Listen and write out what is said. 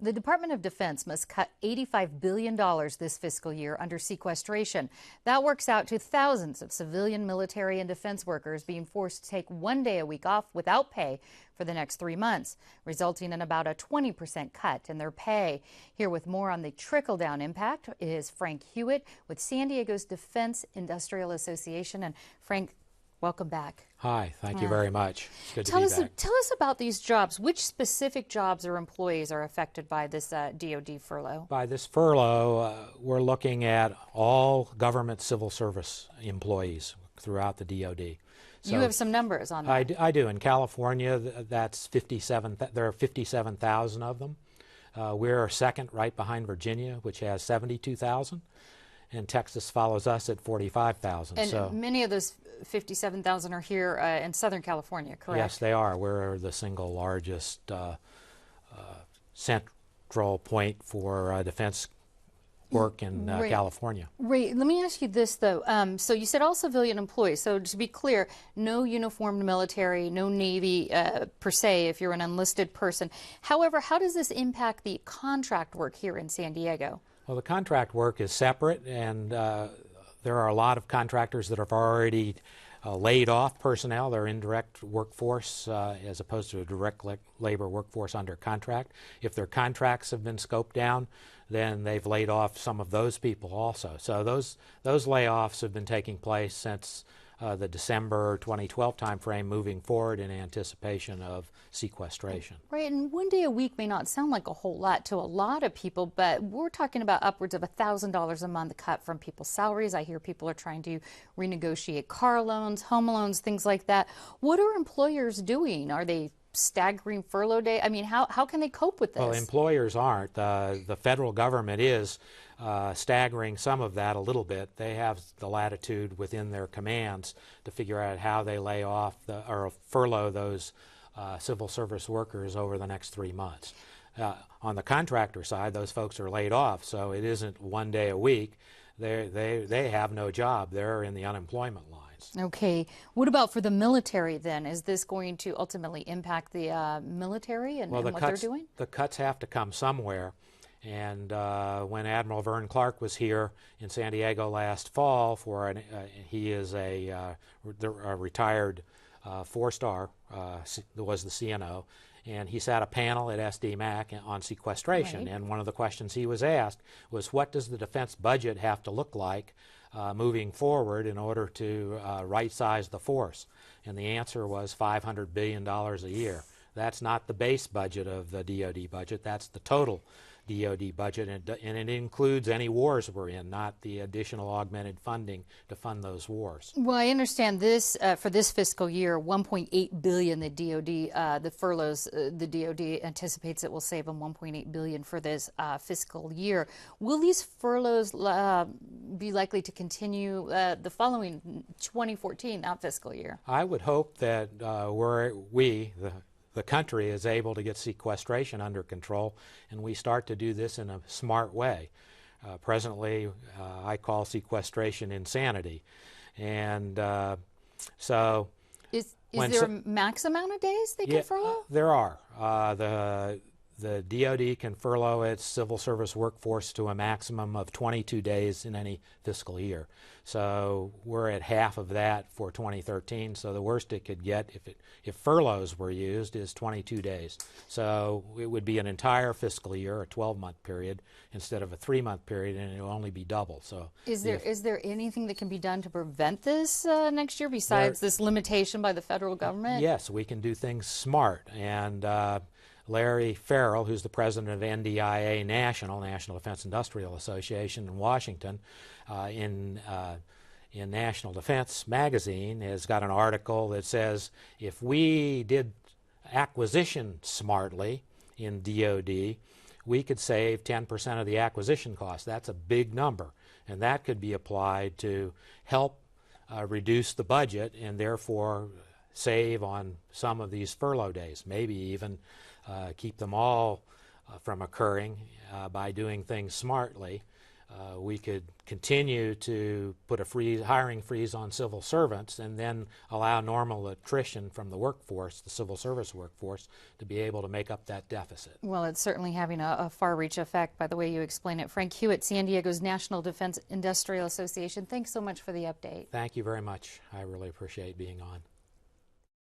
The Department of Defense must cut $85 billion this fiscal year under sequestration. That works out to thousands of civilian, military, and defense workers being forced to take 1 day a week off without pay for the next 3 months, resulting in about a 20% cut in their pay. Here with more on the trickle-down impact is Frank Hewitt with San Diego's Defense Industrial Association. And Frank, welcome back. Hi, thank you very much. It's good to be back. Tell us about these jobs. Which specific jobs or employees are affected by this DoD furlough? By this furlough, we're looking at all government civil service employees throughout the DoD. So you have some numbers on that. I do. In California, that's 57. There are 57,000 of them. We're second, right behind Virginia, which has 72,000. And Texas follows us at 45,000. And so many of those 57,000 are here in Southern California, correct? Yes, they are. We're the single largest central point for defense work in California. Right. Let me ask you this, though. So you said all civilian employees. So to be clear, no uniformed military, no Navy per se if you're an enlisted person. However, how does this impact the contract work here in San Diego? Well, the contract work is separate, and there are a lot of contractors that have already laid off personnel, their indirect workforce, as opposed to a direct labor workforce under contract. If their contracts have been scoped down, then they've laid off some of those people also. So those layoffs have been taking place since the December 2012 timeframe, moving forward in anticipation of sequestration. Right, and 1 day a week may not sound like a whole lot to a lot of people, but we're talking about upwards of $1,000 a month cut from people's salaries. I hear people are trying to renegotiate car loans, home loans, things like that. What are employers doing? Are they staggering furlough day? I mean, how can they cope with this? Well, employers aren't. The federal government is staggering some of that a little bit. They have the latitude within their commands to figure out how they lay off or furlough those civil service workers over the next 3 months. On the contractor side, those folks are laid off, so it isn't 1 day a week. They have no job. They're in the unemployment lines. Okay. What about for the military then? Is this going to ultimately impact the military and what they're doing? The cuts have to come somewhere. And when Admiral Vern Clark was here in San Diego last fall, he is a retired four-star, was the CNO, and he sat a panel at SDMAC on sequestration. Right. And one of the questions he was asked was, what does the defense budget have to look like moving forward in order to right-size the force? And the answer was $500 billion a year. That's not the base budget of the DoD budget. That's the total DoD budget, and it includes any wars we're in, not the additional augmented funding to fund those wars. Well, I understand this for this fiscal year, $1.8 billion. The DoD, the furloughs, the DoD anticipates it will save them $1.8 billion for this fiscal year. Will these furloughs be likely to continue the following 2014, not fiscal year? I would hope that the country is able to get sequestration under control, and we start to do this in a smart way. Presently, I call sequestration insanity. And so... Is there a max amount of days they can furlough? There are. The DoD can furlough its civil service workforce to a maximum of 22 days in any fiscal year. So we're at half of that for 2013. So the worst it could get, if furloughs were used, is 22 days. So it would be an entire fiscal year, a 12-month period, instead of a 3-month period, and it will only be double. So is there anything that can be done to prevent this next year besides this limitation by the federal government? Yes, we can do things smart. And Larry Farrell, who's the president of NDIA National Defense Industrial Association in Washington, in National Defense Magazine, has got an article that says if we did acquisition smartly in DoD, we could save 10% of the acquisition cost. That's a big number, and that could be applied to help reduce the budget and therefore save on some of these furlough days, maybe even keep them all from occurring by doing things smartly. we could continue to put a hiring freeze on civil servants and then allow normal attrition from the workforce, the civil service workforce, to be able to make up that deficit. Well, it's certainly having a far-reach effect by the way you explain it. Frank Hewitt, San Diego's National Defense Industrial Association, thanks so much for the update. Thank you very much. I really appreciate being on.